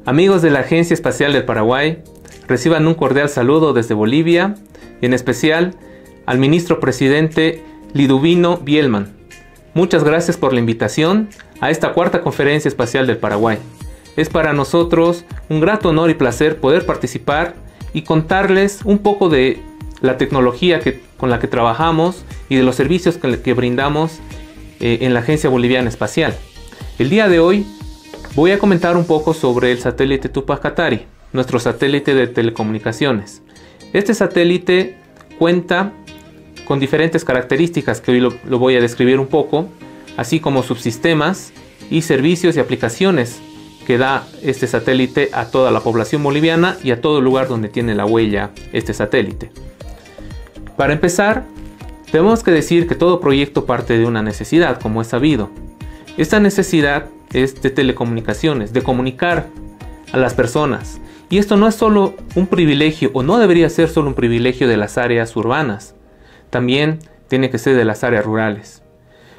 Amigos de la Agencia Espacial del Paraguay, reciban un cordial saludo desde Bolivia y en especial al ministro presidente Liduvino Bielman. Muchas gracias por la invitación a esta cuarta Conferencia Espacial del Paraguay. Es para nosotros un grato honor y placer poder participar y contarles un poco de la tecnología con la que trabajamos y de los servicios que brindamos en la Agencia Boliviana Espacial. El día de hoy voy a comentar un poco sobre el satélite Túpac Katari, nuestro satélite de telecomunicaciones. Este satélite cuenta con diferentes características que hoy lo voy a describir un poco, así como subsistemas y servicios y aplicaciones que da este satélite a toda la población boliviana y a todo lugar donde tiene la huella este satélite. Para empezar, tenemos que decir que todo proyecto parte de una necesidad, como es sabido. Esta necesidad es de telecomunicaciones, de comunicar a las personas. Y esto no es solo un privilegio, o no debería ser solo un privilegio de las áreas urbanas. También tiene que ser de las áreas rurales.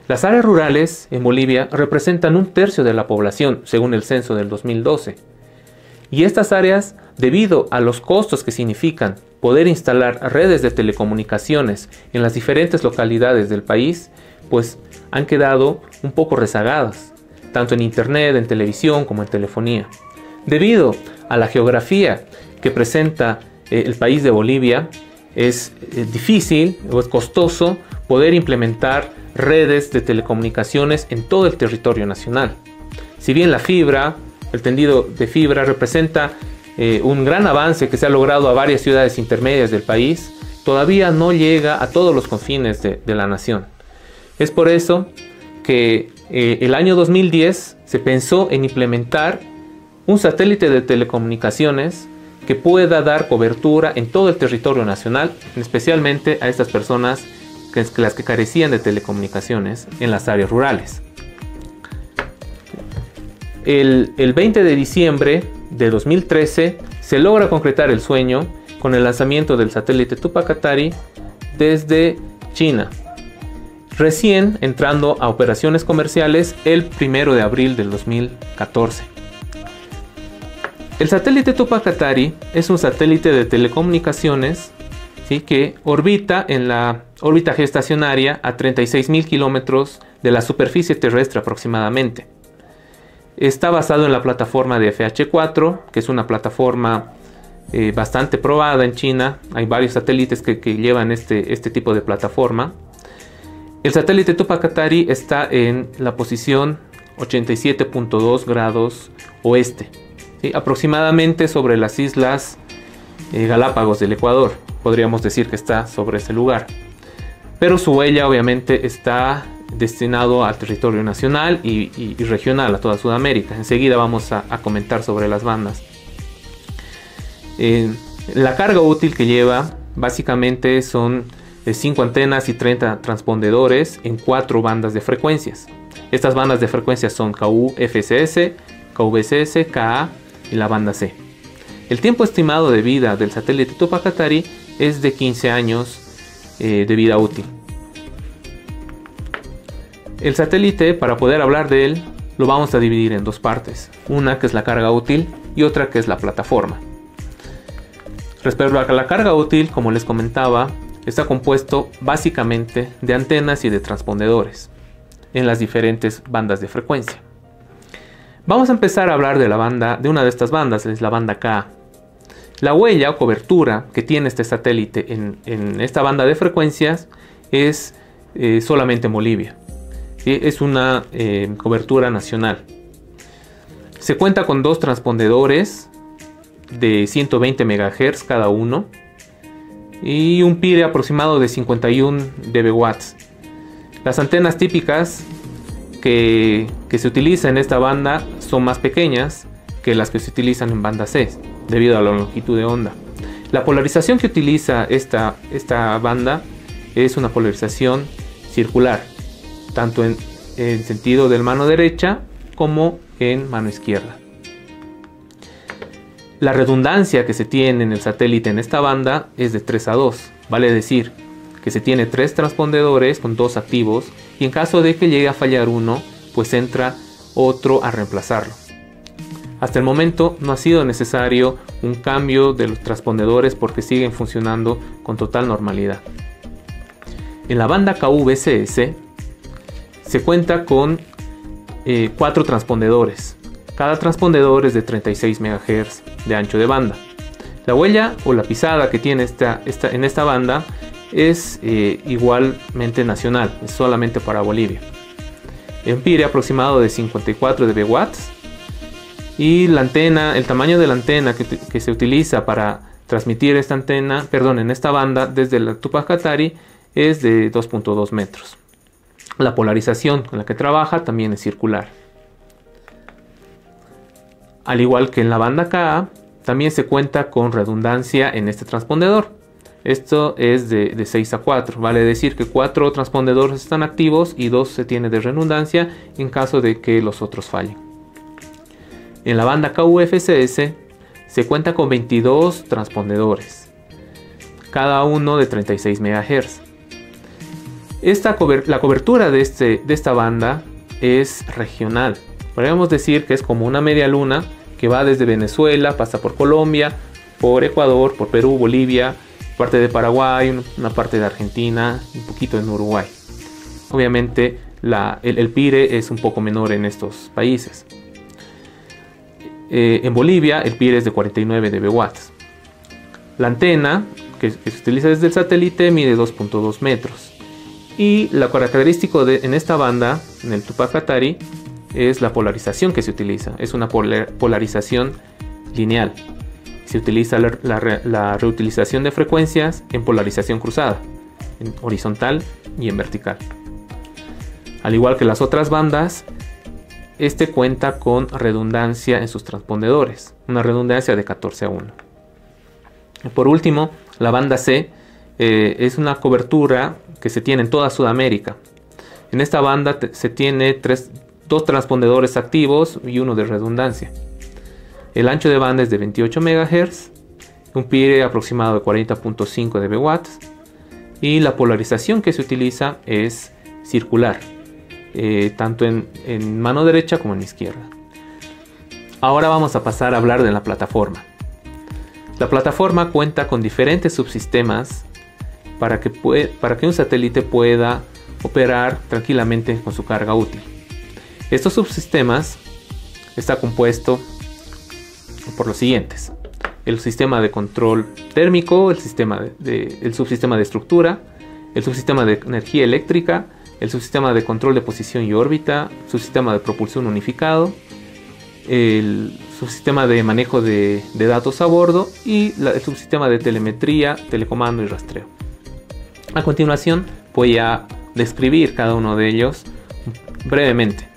Las áreas rurales en Bolivia representan 1/3 de la población, según el censo del 2012. Y estas áreas, debido a los costos que significan poder instalar redes de telecomunicaciones en las diferentes localidades del país, pues han quedado un poco rezagadas, tanto en internet, en televisión como en telefonía. Debido a la geografía que presenta el país de Bolivia, es difícil o es costoso poder implementar redes de telecomunicaciones en todo el territorio nacional. Si bien la fibra, el tendido de fibra representa un gran avance que se ha logrado a varias ciudades intermedias del país, todavía no llega a todos los confines de la nación. Es por eso que el año 2010 se pensó en implementar un satélite de telecomunicaciones que pueda dar cobertura en todo el territorio nacional, especialmente a estas personas las que carecían de telecomunicaciones en las áreas rurales. El 20 de diciembre de 2013 se logra concretar el sueño con el lanzamiento del satélite Túpac Katari desde China, recién entrando a operaciones comerciales el 1 de abril del 2014. El satélite Túpac Katari es un satélite de telecomunicaciones, ¿sí?, que orbita en la órbita geoestacionaria a 36.000 kilómetros de la superficie terrestre aproximadamente. Está basado en la plataforma de FH4, que es una plataforma bastante probada en China. Hay varios satélites que llevan este tipo de plataforma. El satélite Túpac Katari está en la posición 87.2 grados oeste, ¿sí?, aproximadamente sobre las islas Galápagos del Ecuador. Podríamos decir que está sobre ese lugar. Pero su huella obviamente está destinado al territorio nacional y regional, a toda Sudamérica. Enseguida vamos a comentar sobre las bandas. La carga útil que lleva básicamente son 5 antenas y 30 transpondedores en 4 bandas de frecuencias. Estas bandas de frecuencias son KU, FCS, KVCS, KA y la banda C. El tiempo estimado de vida del satélite Túpac Katari es de 15 años de vida útil. El satélite, para poder hablar de él, lo vamos a dividir en 2 partes. Una que es la carga útil y otra que es la plataforma. Respecto a la carga útil, como les comentaba, está compuesto básicamente de antenas y de transpondedores en las diferentes bandas de frecuencia. Vamos a empezar a hablar de una de estas bandas, es la banda Ka. La huella o cobertura que tiene este satélite en esta banda de frecuencias es solamente en Bolivia. ¿Sí? Es una cobertura nacional. Se cuenta con 2 transpondedores de 120 MHz cada uno y un PIR aproximado de 51 dBW. Las antenas típicas que se utilizan en esta banda son más pequeñas que las que se utilizan en banda C, debido a la longitud de onda. La polarización que utiliza esta banda es una polarización circular, tanto en sentido de mano derecha como en mano izquierda. La redundancia que se tiene en el satélite en esta banda es de 3:2, vale decir que se tiene 3 transpondedores con 2 activos y en caso de que llegue a fallar uno, pues entra otro a reemplazarlo. Hasta el momento no ha sido necesario un cambio de los transpondedores porque siguen funcionando con total normalidad. En la banda KV-SS se cuenta con 4 transpondedores. Cada transpondedor es de 36 MHz de ancho de banda. La huella o la pisada que tiene en esta banda es igualmente nacional, es solamente para Bolivia. Empire aproximado de 54 dB y la antena, el tamaño de la antena que se utiliza para transmitir en esta banda desde la Tupac Katari es de 2.2 metros. La polarización con la que trabaja también es circular. Al igual que en la banda KA, también se cuenta con redundancia en este transpondedor. Esto es de 6 a 4, vale decir que 4 transpondedores están activos y 2 se tiene de redundancia en caso de que los otros fallen. En la banda KUFCS se cuenta con 22 transpondedores, cada uno de 36 MHz. La cobertura de esta banda es regional. Podríamos decir que es como una media luna que va desde Venezuela, pasa por Colombia, por Ecuador, por Perú, Bolivia, parte de Paraguay, una parte de Argentina, un poquito en Uruguay. Obviamente el PIRE es un poco menor en estos países. En Bolivia el PIRE es de 49 dB. La antena que se utiliza desde el satélite mide 2.2 metros. Y la característica en esta banda, en el Tupac Katari, es la polarización que se utiliza. Es una polarización lineal. Se utiliza la reutilización de frecuencias en polarización cruzada, en horizontal y en vertical. Al igual que las otras bandas, este cuenta con redundancia en sus transpondedores, una redundancia de 14 a 1. Por último, la banda C es una cobertura que se tiene en toda Sudamérica. En esta banda se tiene 2 transpondedores activos y uno de redundancia. El ancho de banda es de 28 MHz, un PIRE aproximado de 40.5 dB y la polarización que se utiliza es circular, tanto en mano derecha como en izquierda. Ahora vamos a pasar a hablar de la plataforma. La plataforma cuenta con diferentes subsistemas para que un satélite pueda operar tranquilamente con su carga útil. Estos subsistemas está compuesto por los siguientes: el sistema de control térmico, el subsistema de estructura, el subsistema de energía eléctrica, el subsistema de control de posición y órbita, subsistema de propulsión unificado, el subsistema de manejo de datos a bordo y el subsistema de telemetría, telecomando y rastreo. A continuación voy a describir cada uno de ellos brevemente.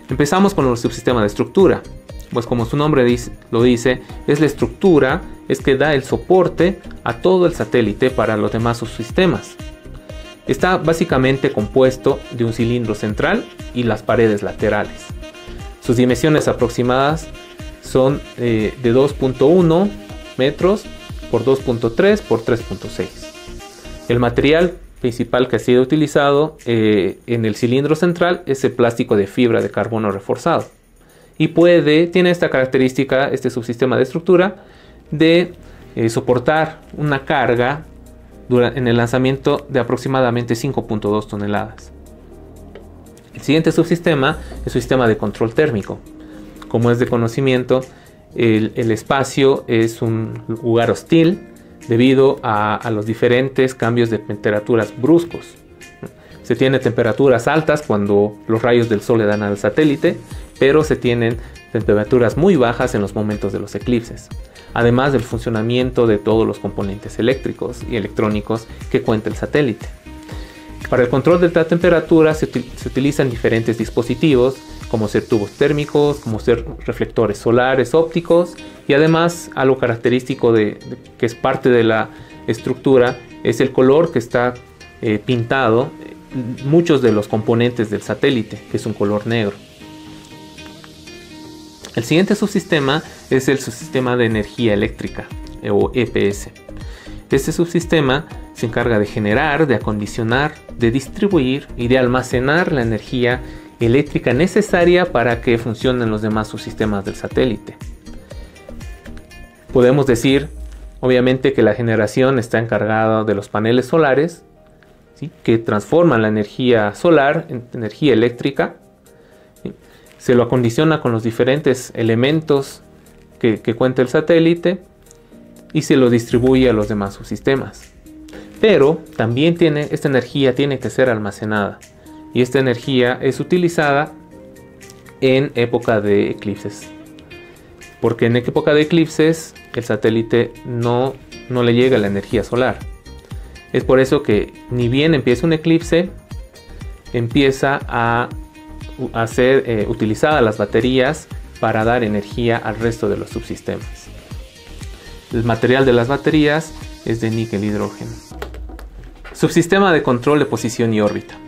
Empezamos con el subsistema de estructura. Pues como su nombre lo dice, es la estructura, es que da el soporte a todo el satélite para los demás subsistemas. Está básicamente compuesto de un cilindro central y las paredes laterales. Sus dimensiones aproximadas son de 2.1 metros por 2.3 por 3.6. El material principal que ha sido utilizado en el cilindro central es el plástico de fibra de carbono reforzado. Y tiene esta característica, este subsistema de estructura, de soportar una carga en el lanzamiento de aproximadamente 5.2 toneladas. El siguiente subsistema es el sistema de control térmico. Como es de conocimiento, el espacio es un lugar hostil debido a los diferentes cambios de temperaturas bruscos. Se tienen temperaturas altas cuando los rayos del sol le dan al satélite, pero se tienen temperaturas muy bajas en los momentos de los eclipses, además del funcionamiento de todos los componentes eléctricos y electrónicos que cuenta el satélite. Para el control de la temperatura se utilizan diferentes dispositivos, como ser tubos térmicos, como ser reflectores solares ópticos, y además algo característico que es parte de la estructura es el color que está pintado muchos de los componentes del satélite, que es un color negro. El siguiente subsistema es el subsistema de energía eléctrica o EPS. Este subsistema se encarga de generar, de acondicionar, de distribuir y de almacenar la energía eléctrica necesaria para que funcionen los demás subsistemas del satélite. Podemos decir, obviamente, que la generación está encargada de los paneles solares, ¿sí?, que transforman la energía solar en energía eléctrica. ¿Sí? Se lo acondiciona con los diferentes elementos que cuenta el satélite y se lo distribuye a los demás subsistemas. Pero también esta energía tiene que ser almacenada, y esta energía es utilizada en época de eclipses, porque en época de eclipses el satélite no le llega la energía solar. Es por eso que ni bien empieza un eclipse, empieza a ser utilizada las baterías para dar energía al resto de los subsistemas. El material de las baterías es de níquel hidrógeno. Subsistema de control de posición y órbita.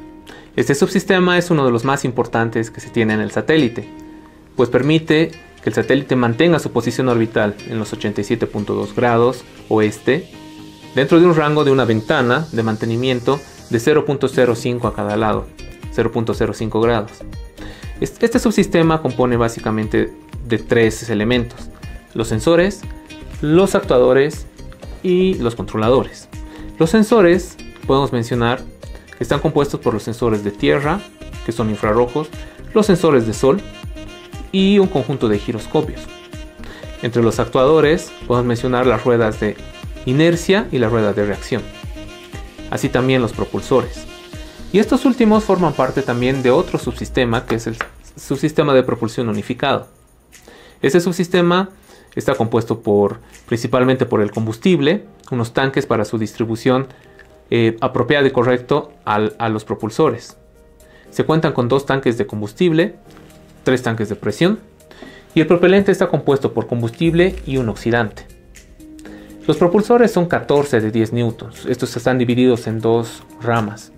Este subsistema es uno de los más importantes que se tiene en el satélite, pues permite que el satélite mantenga su posición orbital en los 87.2 grados oeste, dentro de un rango de una ventana de mantenimiento de 0.05 a cada lado, 0.05 grados. Este subsistema compone básicamente de tres elementos: los sensores, los actuadores y los controladores. Los sensores podemos mencionar que están compuestos por los sensores de tierra, que son infrarrojos, los sensores de sol y un conjunto de giroscopios. Entre los actuadores podemos mencionar las ruedas de inercia y la rueda de reacción, así también los propulsores. Y estos últimos forman parte también de otro subsistema, que es el subsistema de propulsión unificado. Este subsistema está compuesto principalmente por el combustible, unos tanques para su distribución apropiada y correcto a los propulsores. Se cuentan con 2 tanques de combustible, 3 tanques de presión, y el propelente está compuesto por combustible y un oxidante. Los propulsores son 14 de 10 newtons. Estos están divididos en 2 ramas.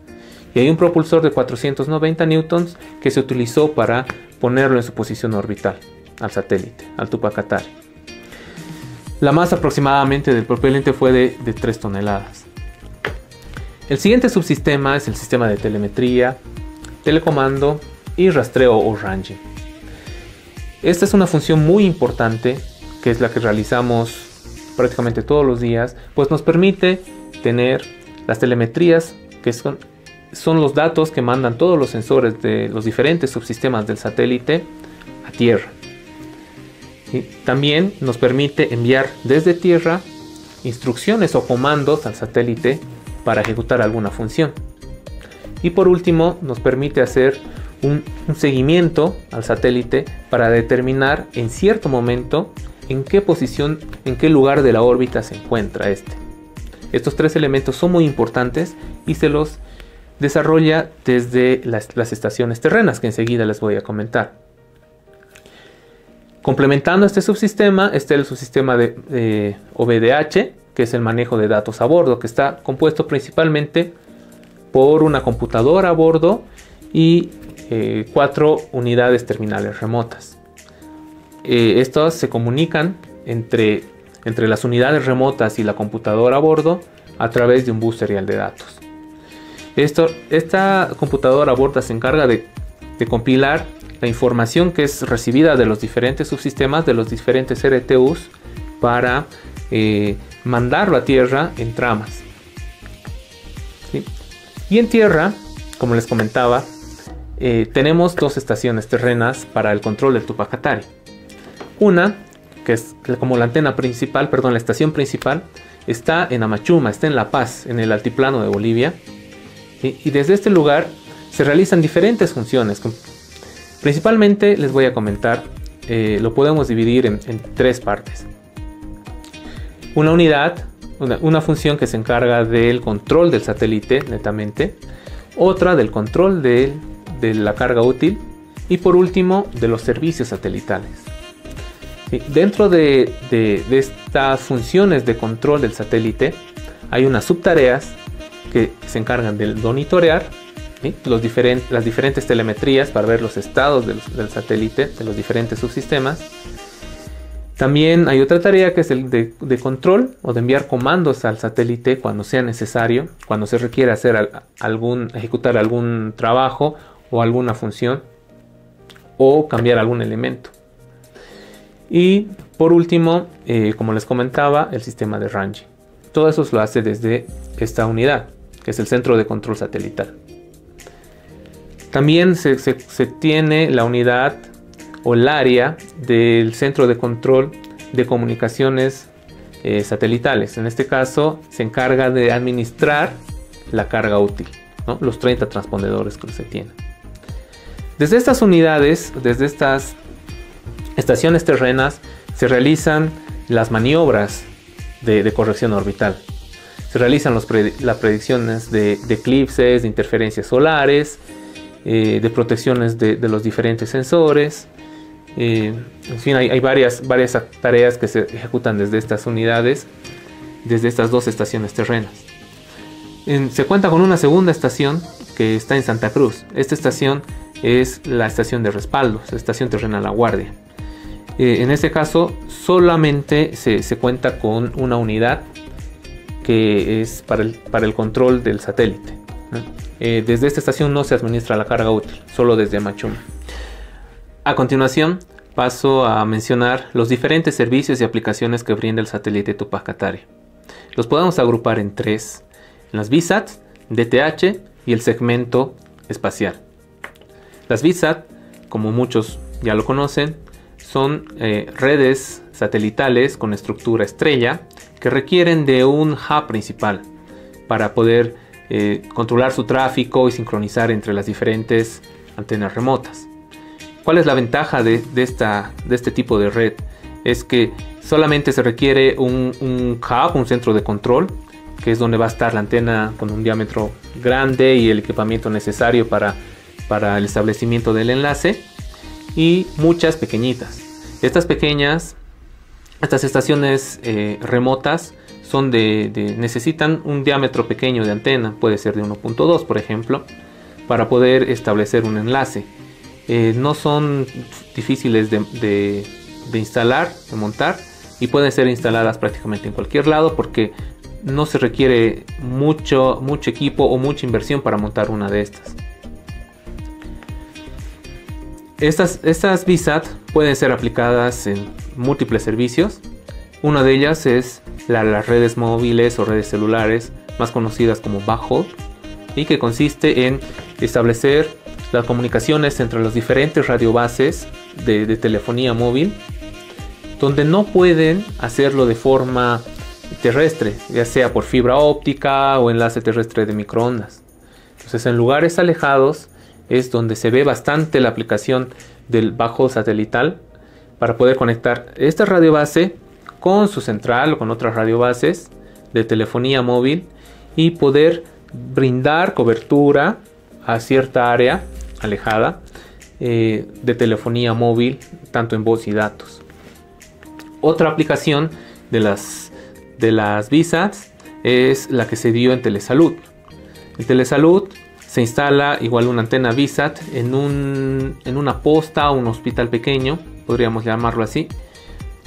Y hay un propulsor de 490 newtons que se utilizó para ponerlo en su posición orbital al satélite, al Tupac Katari. La masa aproximadamente del propelente fue de 3 toneladas. El siguiente subsistema es el sistema de telemetría, telecomando y rastreo o ranging. Esta es una función muy importante, que es la que realizamos prácticamente todos los días, pues nos permite tener las telemetrías, que son los datos que mandan todos los sensores de los diferentes subsistemas del satélite a tierra. Y también nos permite enviar desde tierra instrucciones o comandos al satélite para ejecutar alguna función. Y por último, nos permite hacer un seguimiento al satélite para determinar en cierto momento en qué posición, en qué lugar de la órbita se encuentra este. Estos 3 elementos son muy importantes y se los desarrolla desde las estaciones terrenas, que enseguida les voy a comentar. Complementando este subsistema está el subsistema de OVDH, que es el manejo de datos a bordo, que está compuesto principalmente por una computadora a bordo y 4 unidades terminales remotas. Estas se comunican entre las unidades remotas y la computadora a bordo a través de un bus serial de datos. Esta computadora a bordo se encarga de compilar la información que es recibida de los diferentes subsistemas, de los diferentes RTUs, para mandarlo a tierra en tramas. ¿Sí? Y en tierra, como les comentaba, tenemos 2 estaciones terrenas para el control del Tupac Katari. Una, que es como la antena principal, la estación principal, está en Amachuma, está en La Paz, en el altiplano de Bolivia. Y desde este lugar se realizan diferentes funciones. Principalmente les voy a comentar, lo podemos dividir en 3 partes. Una unidad, una función que se encarga del control del satélite netamente, otra del control de la carga útil y por último de los servicios satelitales. ¿Sí? Dentro de estas funciones de control del satélite hay unas subtareas que se encargan de monitorear, ¿sí?, las diferentes telemetrías para ver los estados del satélite, de los diferentes subsistemas. También hay otra tarea que es el de control o de enviar comandos al satélite cuando sea necesario, cuando se requiere ejecutar algún trabajo o alguna función. o cambiar algún elemento. Y por último, como les comentaba, el sistema de ranging. Todo eso lo hace desde esta unidad, que es el centro de control satelital. También se tiene la unidad o el área del centro de control de comunicaciones satelitales. En este caso se encarga de administrar la carga útil, ¿no? Los 30 transpondedores que se tienen. Desde estas unidades, desde estas estaciones terrenas, se realizan las maniobras de corrección orbital. Se realizan las predicciones de eclipses, de interferencias solares, de protecciones de los diferentes sensores. En fin, hay varias tareas que se ejecutan desde estas unidades, desde estas dos estaciones terrenas. Se cuenta con una segunda estación que está en Santa Cruz. Esta estación es la estación de respaldo, la estación terrena La Guardia. En este caso solamente se cuenta con una unidad que es para el control del satélite, ¿no? Desde esta estación no se administra la carga útil, solo desde Amachuma. A continuación paso a mencionar los diferentes servicios y aplicaciones que brinda el satélite Tupac Katari. Los podemos agrupar en tres: las VSAT, DTH y el segmento espacial. Las VSAT, como muchos ya lo conocen, son redes satelitales con estructura estrella que requieren de un hub principal para poder controlar su tráfico y sincronizar entre las diferentes antenas remotas. ¿Cuál es la ventaja de este tipo de red? Es que solamente se requiere un hub, un centro de control, que es donde va a estar la antena con un diámetro grande y el equipamiento necesario para el establecimiento del enlace, y muchas pequeñitas. Estas estaciones remotas necesitan un diámetro pequeño de antena, puede ser de 1.2 por ejemplo, para poder establecer un enlace. No son difíciles de instalar, de montar, y pueden ser instaladas prácticamente en cualquier lado porque no se requiere mucho equipo o mucha inversión para montar una de estas. Estas VSAT pueden ser aplicadas en múltiples servicios. Una de ellas es las redes móviles o redes celulares, más conocidas como backhaul, y que consiste en establecer las comunicaciones entre los diferentes radiobases de telefonía móvil, donde no pueden hacerlo de forma terrestre, ya sea por fibra óptica o enlace terrestre de microondas. Entonces, en lugares alejados es donde se ve bastante la aplicación del backhaul satelital para poder conectar esta radiobase con su central o con otras radiobases de telefonía móvil y poder brindar cobertura a cierta área alejada de telefonía móvil, tanto en voz y datos. Otra aplicación de las VSATs es la que se dio en Telesalud. En Telesalud se instala igual una antena VSAT en una posta o un hospital pequeño, podríamos llamarlo así,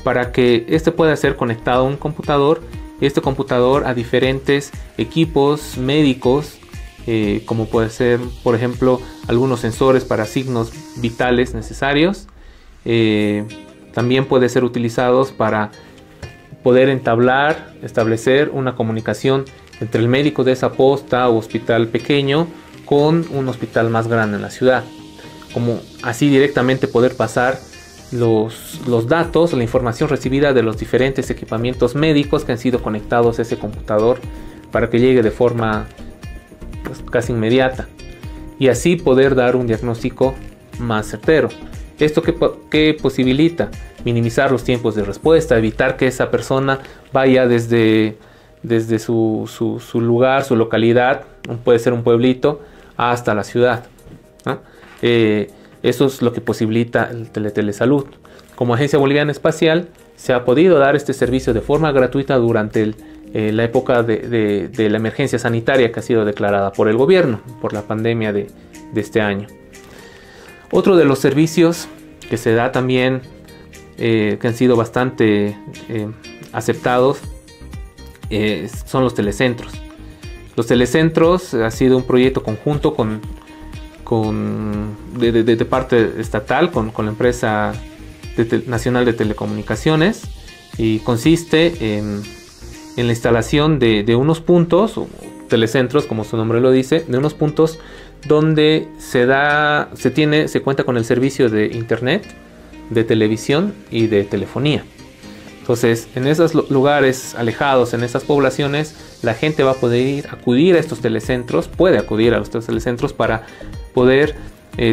para que este pueda ser conectado a un computador, este computador a diferentes equipos médicos, como puede ser, por ejemplo, algunos sensores para signos vitales necesarios. También puede ser utilizados para poder establecer una comunicación entre el médico de esa posta o hospital pequeño con un hospital más grande en la ciudad, como así directamente poder pasar los datos, la información recibida de los diferentes equipamientos médicos que han sido conectados a ese computador para que llegue de forma casi inmediata y así poder dar un diagnóstico más certero. Esto que posibilita minimizar los tiempos de respuesta, evitar que esa persona vaya desde su lugar, su localidad, puede ser un pueblito, hasta la ciudad, ¿no? Eso es lo que posibilita el Telesalud. Como Agencia Boliviana Espacial se ha podido dar este servicio de forma gratuita durante la época de la emergencia sanitaria que ha sido declarada por el gobierno por la pandemia de este año. Otro de los servicios que se da también, que han sido bastante aceptados, son los telecentros. Los telecentros ha sido un proyecto conjunto con de parte estatal con la empresa nacional de telecomunicaciones, y consiste en la instalación de unos puntos, o telecentros como su nombre lo dice, de unos puntos donde se cuenta con el servicio de internet, de televisión y de telefonía. Entonces, en esos lugares alejados, en esas poblaciones, la gente va a poder acudir a estos telecentros, puede acudir a los telecentros para poder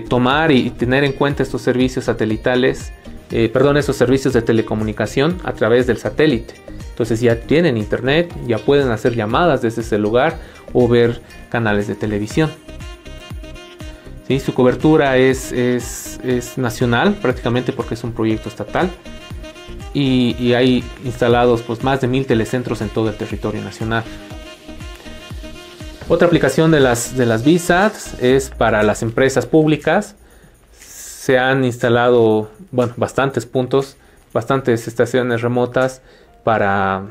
tomar y tener en cuenta estos servicios satelitales, estos servicios de telecomunicación a través del satélite. Entonces ya tienen internet, ya pueden hacer llamadas desde ese lugar o ver canales de televisión. ¿Sí? Su cobertura es nacional prácticamente, porque es un proyecto estatal, y hay instalados pues más de 1000 telecentros en todo el territorio nacional. Otra aplicación de las VSATs es para las empresas públicas. Se han instalado bastantes puntos, bastantes estaciones remotas para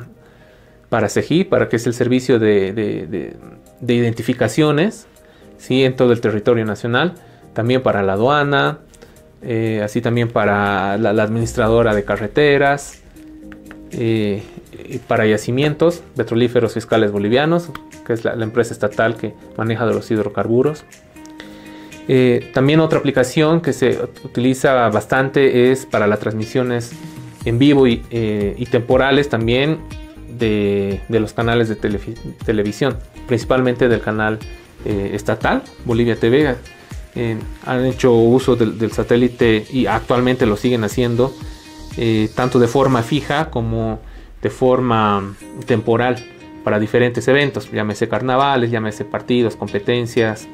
SEGI, para que es el servicio de identificaciones, ¿sí? En todo el territorio nacional. También para la aduana, así también para la administradora de carreteras, para yacimientos petrolíferos fiscales bolivianos, que es la empresa estatal que maneja de los hidrocarburos. También otra aplicación que se utiliza bastante es para las transmisiones en vivo y temporales también de los canales de televisión, principalmente del canal estatal, Bolivia TV. Han hecho uso del satélite y actualmente lo siguen haciendo, tanto de forma fija como de forma temporal, para diferentes eventos, llámese carnavales, llámese partidos, competencias,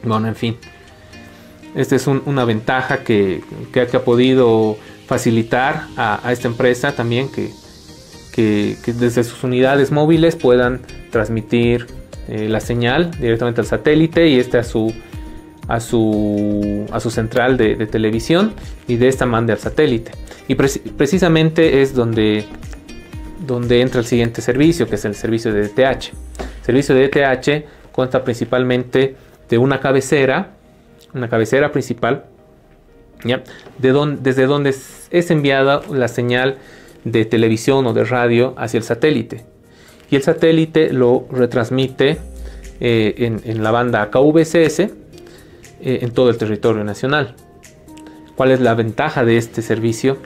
en fin. Esta es una ventaja que ha podido facilitar a esta empresa también, que desde sus unidades móviles puedan transmitir la señal directamente al satélite, y a su central de televisión, y de esta mande al satélite. Y precisamente es donde entra el siguiente servicio, que es el servicio de DTH. El servicio de DTH consta principalmente de una cabecera principal, ¿ya? Desde donde es enviada la señal de televisión o de radio hacia el satélite, y el satélite lo retransmite en la banda KVCS en todo el territorio nacional. ¿Cuál es la ventaja de este servicio?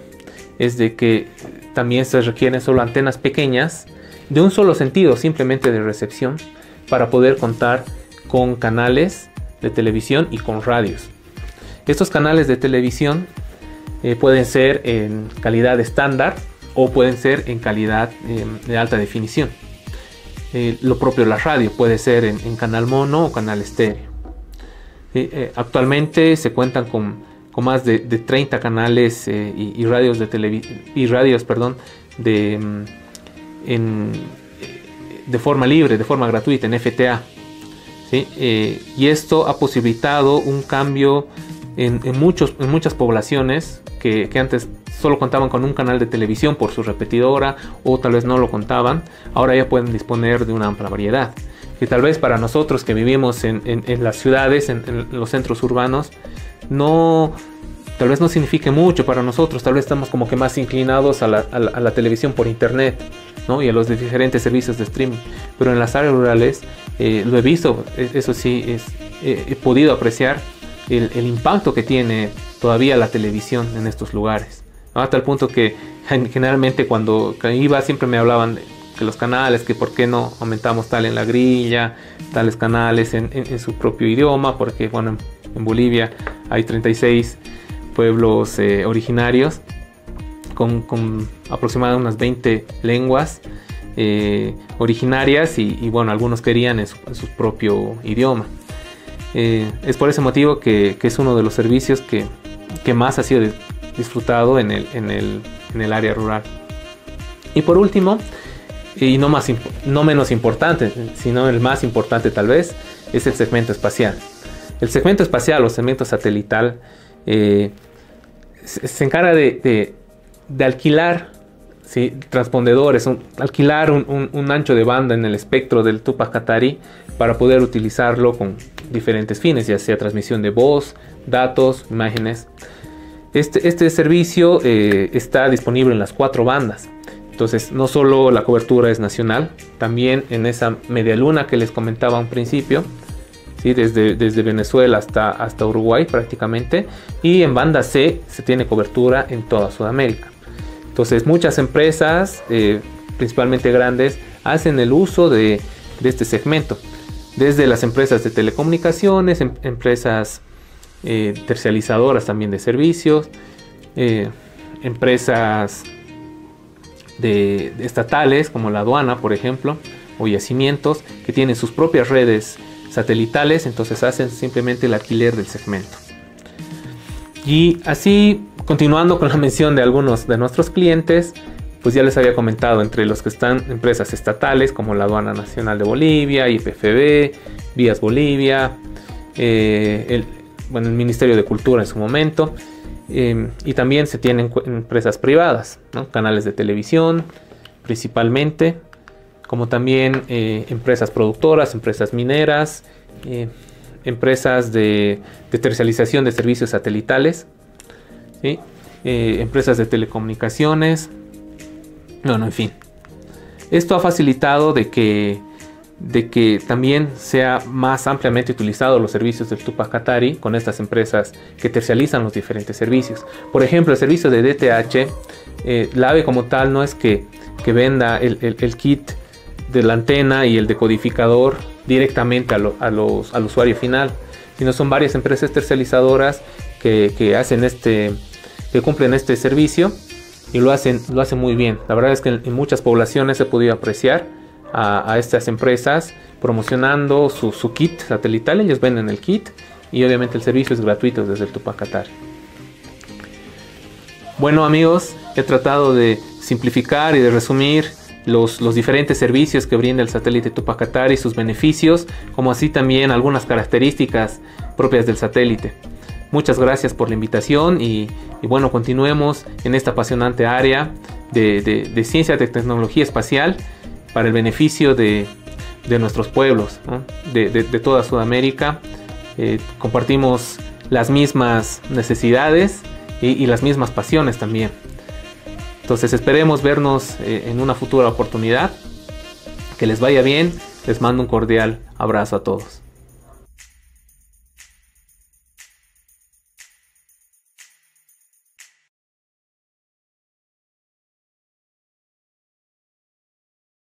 Es de que también se requieren solo antenas pequeñas de un solo sentido, simplemente de recepción, para poder contar con canales de televisión y con radios. Estos canales de televisión pueden ser en calidad estándar o pueden ser en calidad de alta definición. Lo propio de la radio puede ser en canal mono o canal estéreo. Actualmente se cuentan con más de 30 canales y radios de forma libre, de forma gratuita, en FTA. ¿Sí? Y esto ha posibilitado un cambio en muchas poblaciones que antes solo contaban con un canal de televisión por su repetidora, o tal vez no lo contaban. Ahora ya pueden disponer de una amplia variedad, que tal vez para nosotros que vivimos en las ciudades, en los centros urbanos, tal vez no signifique mucho para nosotros. Tal vez estamos como que más inclinados a la televisión por internet, ¿no? Y a los diferentes servicios de streaming. Pero en las áreas rurales lo he visto, eso sí, he podido apreciar el impacto que tiene todavía la televisión en estos lugares, ¿no? Hasta el punto que generalmente cuando iba siempre me hablaban de los canales, que por qué no aumentamos tal en la grilla, tales canales en su propio idioma, porque en Bolivia hay 36 pueblos originarios con aproximadamente unas 20 lenguas originarias, y algunos querían en su propio idioma. Es por ese motivo que es uno de los servicios que más ha sido disfrutado en el área rural. Y por último, y no menos importante, sino el más importante tal vez, es el segmento espacial. El segmento espacial o segmento satelital se encarga de alquilar, ¿sí?, transpondedores, alquilar un ancho de banda en el espectro del Tupac Katari para poder utilizarlo diferentes fines, ya sea transmisión de voz, datos, imágenes. Este servicio está disponible en las 4 bandas. Entonces, no solo la cobertura es nacional, también en esa media luna que les comentaba a un principio, ¿sí? Desde Venezuela hasta Uruguay prácticamente. Y en banda C se tiene cobertura en toda Sudamérica. Entonces, muchas empresas, principalmente grandes, hacen el uso de este segmento. Desde las empresas de telecomunicaciones, empresas tercializadoras también de servicios, empresas estatales como la aduana, por ejemplo, o yacimientos que tienen sus propias redes satelitales, entonces hacen simplemente el alquiler del segmento. Y así, continuando con la mención de algunos de nuestros clientes, pues ya les había comentado, entre los que están empresas estatales como la Aduana Nacional de Bolivia, IPFB, Vías Bolivia, el Ministerio de Cultura en su momento. Y también se tienen empresas privadas, ¿no? Canales de televisión principalmente, como también empresas productoras, empresas mineras, empresas de tercialización de servicios satelitales, ¿sí? Empresas de telecomunicaciones. Bueno, en fin, esto ha facilitado de que también sea más ampliamente utilizado los servicios del Tupac Katari con estas empresas que tercializan los diferentes servicios. Por ejemplo, el servicio de DTH, la AVE como tal no es que venda el kit de la antena y el decodificador directamente al usuario final, sino son varias empresas tercializadoras que hacen que cumplen este servicio y lo hacen muy bien. La verdad es que en muchas poblaciones he podido apreciar a estas empresas promocionando su kit satelital. Ellos venden el kit y obviamente el servicio es gratuito desde el Tupac Katari. Bueno amigos, he tratado de simplificar y de resumir los diferentes servicios que brinda el satélite Tupac Katari, sus beneficios, como así también algunas características propias del satélite. Muchas gracias por la invitación y bueno, continuemos en esta apasionante área de ciencia de tecnología espacial para el beneficio de nuestros pueblos, ¿no? de toda Sudamérica. Compartimos las mismas necesidades y las mismas pasiones también. Entonces esperemos vernos en una futura oportunidad. Que les vaya bien. Les mando un cordial abrazo a todos.